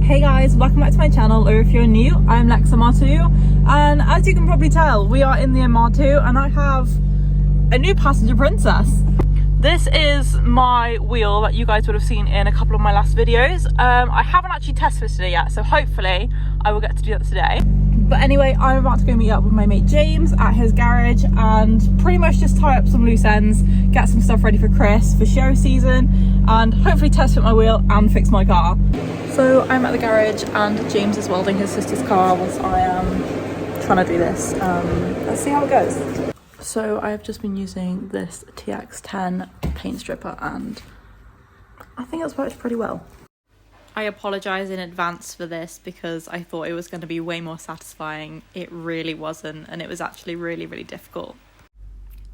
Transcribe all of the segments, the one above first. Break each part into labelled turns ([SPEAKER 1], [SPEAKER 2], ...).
[SPEAKER 1] Hey guys, welcome back to my channel, or if you're new, I'm My MR2, and as you can probably tell, we are in the MR2 and I have a new passenger princess. This is my wheel that you guys would have seen in a couple of my last videos. I haven't actually test fitted it yet, so hopefully I will get to do that today. But anyway, I'm about to go meet up with my mate James at his garage and pretty much just tie up some loose ends, get some stuff ready for Chris for show season, and hopefully test fit my wheel and fix my car. So I'm at the garage and James is welding his sister's car whilst I am trying to do this. Let's see how it goes. So I have just been using this TX10 paint stripper and I think it's worked pretty well. I apologise in advance for this because I thought it was going to be way more satisfying. It really wasn't, and it was actually really difficult.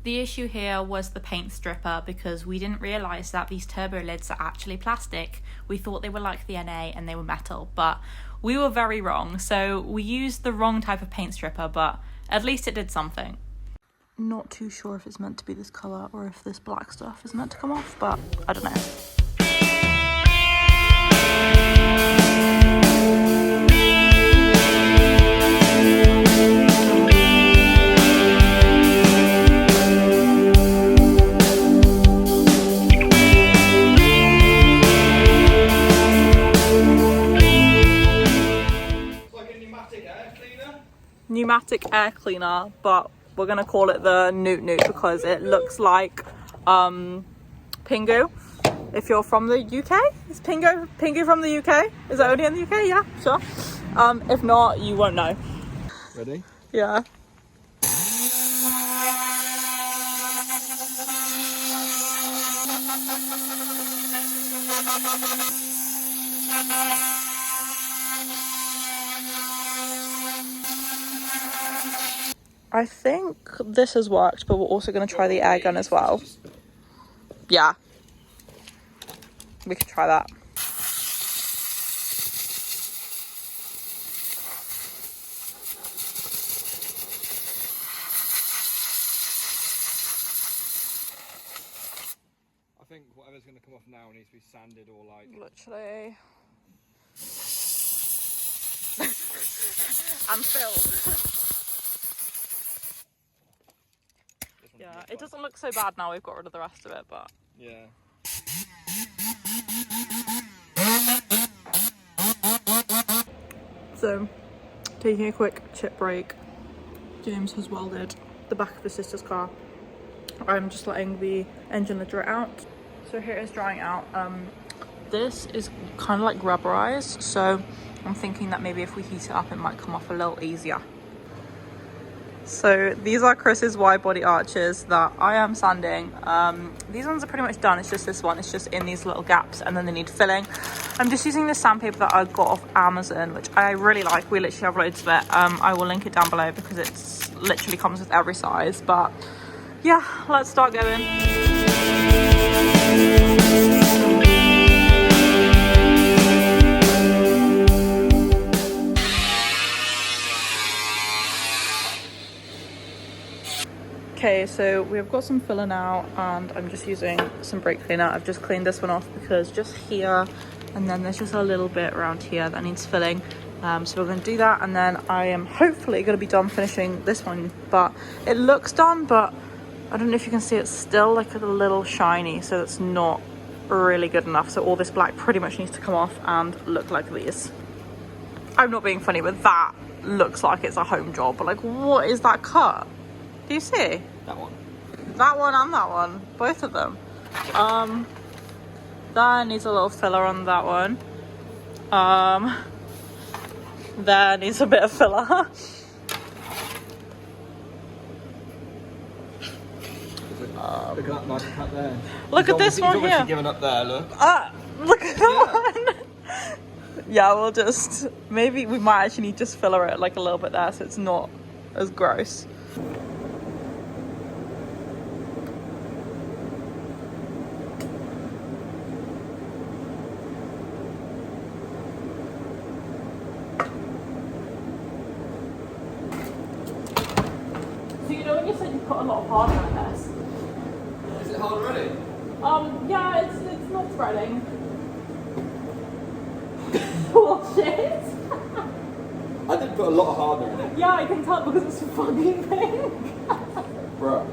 [SPEAKER 1] The issue here was the paint stripper because we didn't realise that these turbo lids are actually plastic. We thought they were like the NA and they were metal, but we were very wrong. So we used the wrong type of paint stripper, but at least it did something. Not too sure if it's meant to be this colour or if this black stuff is meant to come off, but I don't know. Pneumatic air cleaner, but we're gonna call it the Newt because it looks like Pingu. If you're from the UK, is Pingu from the UK? Is it only in the UK? Yeah, sure. If not, you won't know.
[SPEAKER 2] Ready?
[SPEAKER 1] Yeah. I think this has worked, but we're also going to try the air gun as well. Yeah. We could try that.
[SPEAKER 2] I think whatever's going to come off now needs to be sanded or like...
[SPEAKER 1] Literally. And filled. Yeah, it doesn't look so bad now we've got rid of the rest of it, but...
[SPEAKER 2] Yeah.
[SPEAKER 1] So, taking a quick chip break, James has welded the back of his sister's car. I'm just letting the engine lid dry out. So here it is drying out. This is kind of like rubberized, so I'm thinking that maybe if we heat it up it might come off a little easier. So these are Chris's Widebody arches that I am sanding. These ones are pretty much done. It's just this one. It's just in these little gaps and then they need filling. I'm just using this sandpaper that I got off Amazon, which I really like. We literally have loads of it. I will link it down below because it's literally comes with every size. But yeah, let's start going. Okay, so we've got some filler now and I'm just using some brake cleaner. I've just cleaned this one off because just here and then there's just a little bit around here that needs filling. So we're going to do that and then I am hopefully going to be done finishing this one. But it looks done, but I don't know if you can see it's still like a little shiny, so it's not really good enough. So all this black pretty much needs to come off and look like these. I'm not being funny, but that looks like it's a home job. But like, what is that cut? Do you see?
[SPEAKER 2] That one.
[SPEAKER 1] That one and that one. Both of them. That needs a little filler on that one. There needs a bit of filler.
[SPEAKER 2] Look at that nice cut there.
[SPEAKER 1] Look at this one
[SPEAKER 2] he's
[SPEAKER 1] here.
[SPEAKER 2] obviously given up there, look.
[SPEAKER 1] Look at that one. Yeah, we'll just... Maybe we might actually need to just filler it like a little bit there so it's not as gross. You know when you said you put a lot of hardener in this?
[SPEAKER 2] Is it hard already?
[SPEAKER 1] Yeah, it's not spreading. Bullshit.
[SPEAKER 2] I did put a lot of hardener in it.
[SPEAKER 1] Yeah, I can tell because it's fucking pink.
[SPEAKER 2] Bro.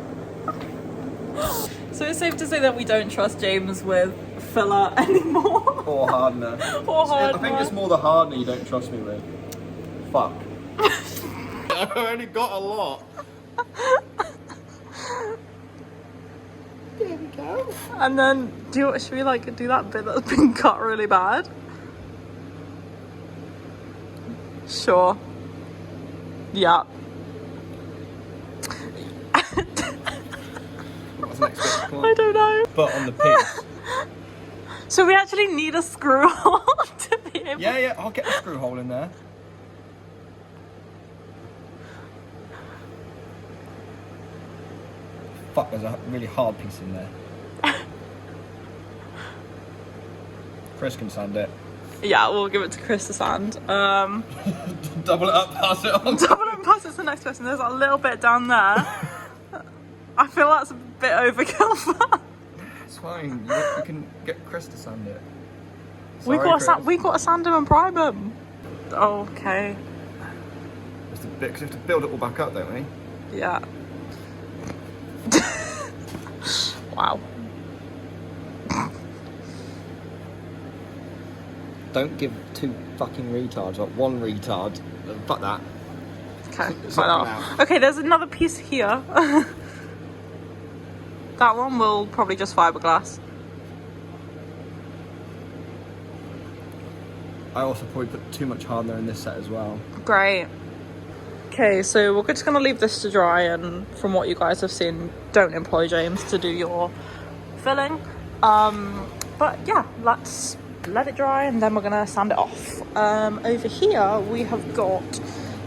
[SPEAKER 1] So it's safe to say that we don't trust James with filler anymore.
[SPEAKER 2] Or hardener.
[SPEAKER 1] Or hardener.
[SPEAKER 2] I think it's more the hardener you don't trust me with. Fuck. I've only got a lot. There we go.
[SPEAKER 1] And then, should we like do that bit that's been cut really bad? Sure. Yeah.
[SPEAKER 2] What's the next bit? Come on.
[SPEAKER 1] I don't know.
[SPEAKER 2] But on the piece.
[SPEAKER 1] So we actually need a screw hole to be able.
[SPEAKER 2] Yeah, I'll get the screw hole in there. Fuck, there's a really hard piece in there. Chris can sand it.
[SPEAKER 1] Yeah, we'll give it to Chris to sand.
[SPEAKER 2] Double it up, pass it on.
[SPEAKER 1] Double it and pass it to the next person. There's a little bit down there. I feel that's a bit overkill for that.
[SPEAKER 2] It's fine. You can get Chris to sand it.
[SPEAKER 1] We
[SPEAKER 2] Sorry,
[SPEAKER 1] got to sand them and prime them. Okay.
[SPEAKER 2] It's a bit, because we have to build it all back up, don't we?
[SPEAKER 1] Yeah. Wow.
[SPEAKER 2] Don't give two fucking retards, like one retard. Fuck that.
[SPEAKER 1] Okay,
[SPEAKER 2] It's
[SPEAKER 1] why
[SPEAKER 2] not
[SPEAKER 1] not?
[SPEAKER 2] out.
[SPEAKER 1] Okay, there's another piece here. That one will probably just fiberglass.
[SPEAKER 2] I also probably put too much hardener in this set as well.
[SPEAKER 1] Great. Okay, so we're just gonna leave this to dry, and from what you guys have seen, don't employ James to do your filling. But yeah, let's let it dry and then we're gonna sand it off. Over here we have got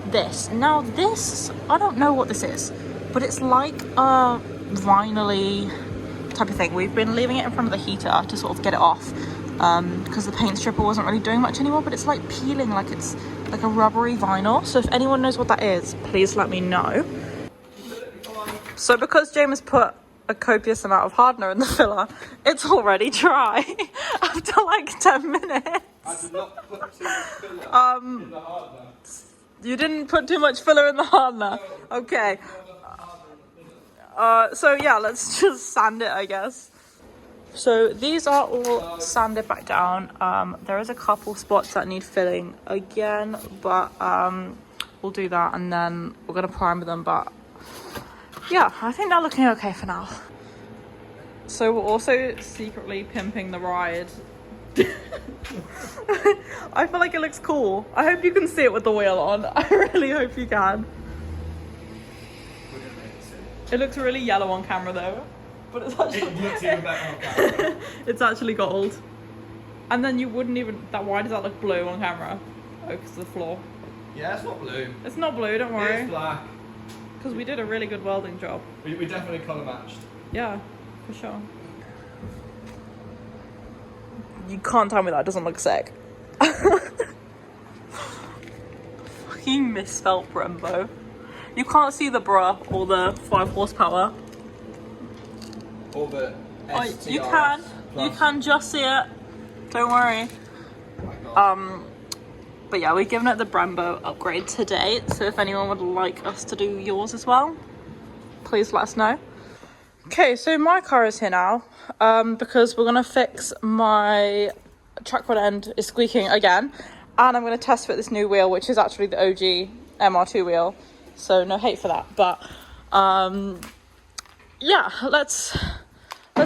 [SPEAKER 1] this. Now this, I don't know what this is, but it's like a vinyl-y type of thing. We've been leaving it in front of the heater to sort of get it off because the paint stripper wasn't really doing much anymore, but it's like peeling, like it's like a rubbery vinyl. So if anyone knows what that is, please let me know. So because James put a copious amount of hardener in the filler, it's already dry after like 10 minutes.
[SPEAKER 2] I did not put too much filler in the hardener.
[SPEAKER 1] You didn't put too much filler in the hardener? Okay. So yeah, let's just sand it, I guess. So these are all sanded back down. There is a couple spots that need filling again, but we'll do that and then we're gonna primer them. But yeah, I think they're looking okay for now. So we're also secretly pimping the ride. I feel like it looks cool. I hope you can see it with the wheel on. I really hope you can. It looks really yellow on camera though. But it's actually...
[SPEAKER 2] It looks even better on camera.
[SPEAKER 1] It's actually gold. And then you wouldn't even... Why does that look blue on camera? Oh, because of the floor.
[SPEAKER 2] Yeah, it's not blue.
[SPEAKER 1] It's not blue, don't worry.
[SPEAKER 2] It's black.
[SPEAKER 1] Because we did a really good welding job.
[SPEAKER 2] We definitely colour matched.
[SPEAKER 1] Yeah, for sure. You can't tell me that doesn't look sick. Fucking misspelled Brembo. You can't see the bruh or the 5 horsepower.
[SPEAKER 2] Or the STRS
[SPEAKER 1] You can.
[SPEAKER 2] plus.
[SPEAKER 1] You can just see it. Don't worry.
[SPEAKER 2] Oh my God.
[SPEAKER 1] But yeah, we've given it the Brembo upgrade today. So if anyone would like us to do yours as well, please let us know. Okay, so my car is here now because we're gonna fix my track rod end is squeaking again, and I'm gonna test fit this new wheel, which is actually the OG MR2 wheel. So no hate for that, but yeah, let's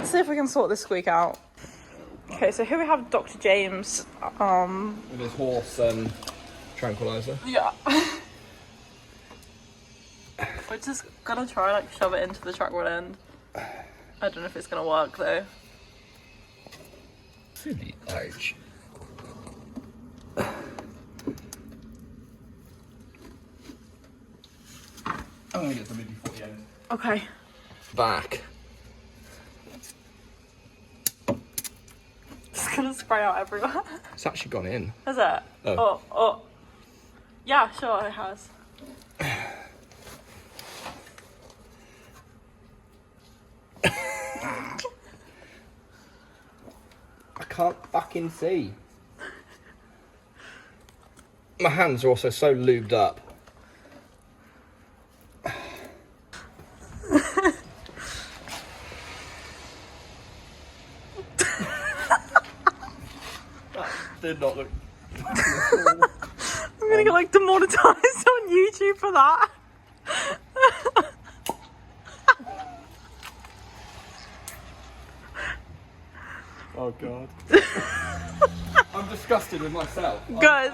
[SPEAKER 1] see if we can sort this squeak out. Okay, so here we have Dr. James.
[SPEAKER 2] With his horse tranquilizer.
[SPEAKER 1] Yeah. We're just gonna try like shove it into the track rod end. I don't know if it's gonna work though.
[SPEAKER 2] To the edge. I'm gonna get something before the end.
[SPEAKER 1] Okay.
[SPEAKER 2] Back.
[SPEAKER 1] It's gonna spray out everywhere.
[SPEAKER 2] It's actually gone in.
[SPEAKER 1] Is it?
[SPEAKER 2] Oh.
[SPEAKER 1] Oh. Yeah, sure it has.
[SPEAKER 2] I can't fucking see. My hands are also so lubed up. That did not look...
[SPEAKER 1] I'm gonna get like demonetized on YouTube for that.
[SPEAKER 2] Oh god. I'm disgusted with myself.
[SPEAKER 1] Good.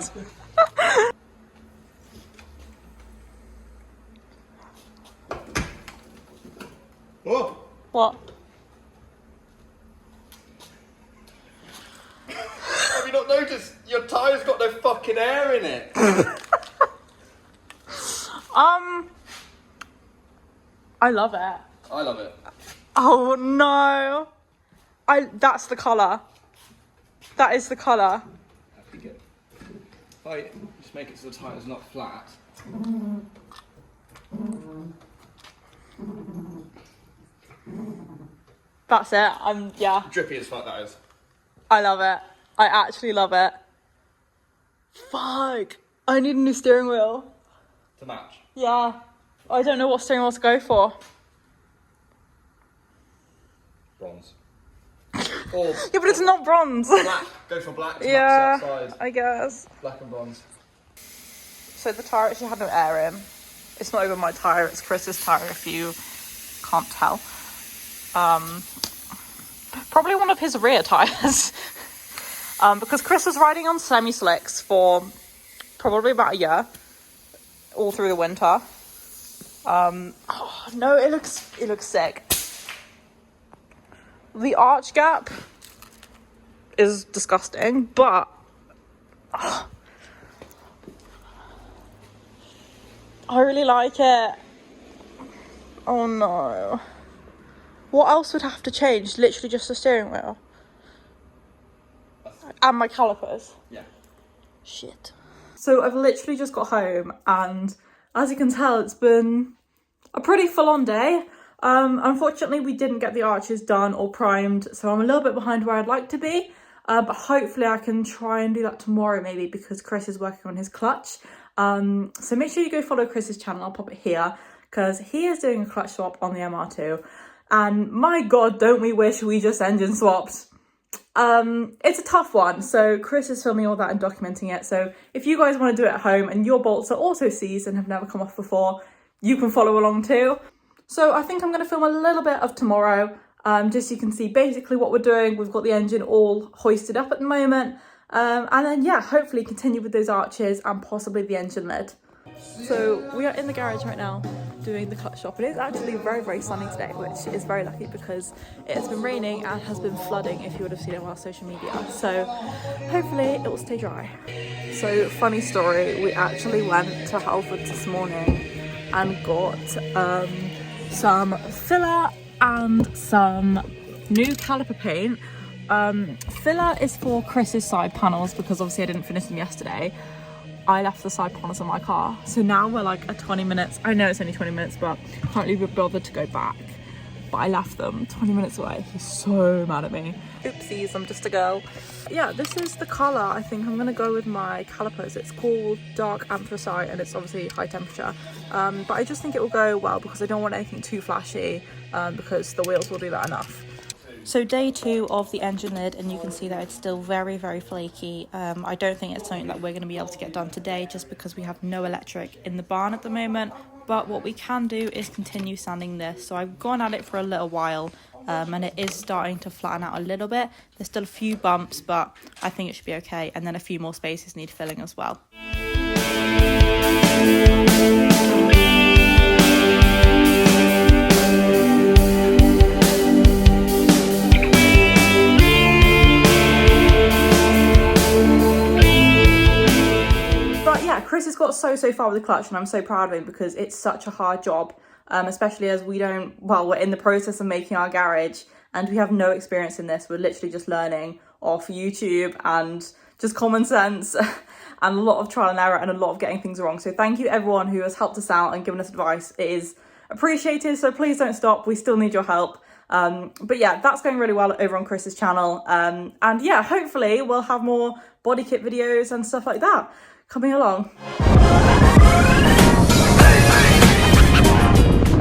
[SPEAKER 2] Whoa!
[SPEAKER 1] What?
[SPEAKER 2] Have you not noticed your tyre's got no fucking air in it?
[SPEAKER 1] I love it.
[SPEAKER 2] I love it.
[SPEAKER 1] Oh no. That's the colour. That is the colour.
[SPEAKER 2] Happy good. Right, just make it so the tyre's not flat.
[SPEAKER 1] That's it. Yeah.
[SPEAKER 2] Drippy as fuck that is.
[SPEAKER 1] I love it. I actually love it. Fuck. I need a new steering wheel.
[SPEAKER 2] To match.
[SPEAKER 1] Yeah. I don't know what steering wheel to go for.
[SPEAKER 2] Bronze. Or
[SPEAKER 1] Yeah, but it's not bronze.
[SPEAKER 2] black. Go for black to
[SPEAKER 1] Yeah,
[SPEAKER 2] match the outside.
[SPEAKER 1] I guess.
[SPEAKER 2] Black and bronze.
[SPEAKER 1] So the tyre actually had no air in. It's not even my tyre, it's Chris's tyre if you can't tell. Probably one of his rear tyres. Because Chris was riding on semi-slicks for probably about a year. All through the winter. Oh, no, it looks sick. The arch gap is disgusting, but I really like it. Oh no. What else would have to change? Literally just the steering wheel. And my calipers.
[SPEAKER 2] Yeah.
[SPEAKER 1] Shit. So I've literally just got home and as you can tell, it's been a pretty full-on day. Unfortunately, we didn't get the arches done or primed, so I'm a little bit behind where I'd like to be. But hopefully I can try and do that tomorrow maybe because Chris is working on his clutch. So make sure you go follow Chris's channel. I'll pop it here because he is doing a clutch swap on the MR2. And my God, don't we wish we just engine swapped. It's a tough one. So Chris is filming all that and documenting it. So if you guys want to do it at home and your bolts are also seized and have never come off before, you can follow along too. So I think I'm going to film a little bit of tomorrow, just so you can see basically what we're doing. We've got the engine all hoisted up at the moment. And then, yeah, hopefully continue with those arches and possibly the engine lid. So we are in the garage right now doing the clutch swap. It is actually very, very sunny today, which is very lucky because it has been raining and has been flooding if you would have seen it on our social media. So hopefully it will stay dry. So funny story, we actually went to Halford this morning and got some filler and some new caliper paint. Filler is for Chris's side panels because obviously I didn't finish them yesterday. I left the side panels in my car, so now we're like at 20 minutes. I know it's only 20 minutes, but I can't really be bothered to go back. But I left them 20 minutes away. He's so mad at me. Oopsies, I'm just a girl. Yeah, this is the colour. I think I'm gonna go with my calipers. It's called Dark Anthracite and it's obviously high temperature. But I just think it will go well because I don't want anything too flashy because the wheels will do that enough. So day 2 of the engine lid, and you can see that it's still very, very flaky. I don't think it's something that we're going to be able to get done today just because we have no electric in the barn at the moment. But what we can do is continue sanding this. So I've gone at it for a little while and it is starting to flatten out a little bit. There's still a few bumps, but I think it should be okay. And then a few more spaces need filling as well. Chris has got so far with the clutch and I'm so proud of him because it's such a hard job, especially as we're in the process of making our garage and we have no experience in this. We're literally just learning off YouTube and just common sense and a lot of trial and error and a lot of getting things wrong. So thank you everyone who has helped us out and given us advice. It is appreciated, so please don't stop. We still need your help. But yeah, that's going really well over on Chris's channel. And yeah, hopefully we'll have more body kit videos and stuff like that coming along.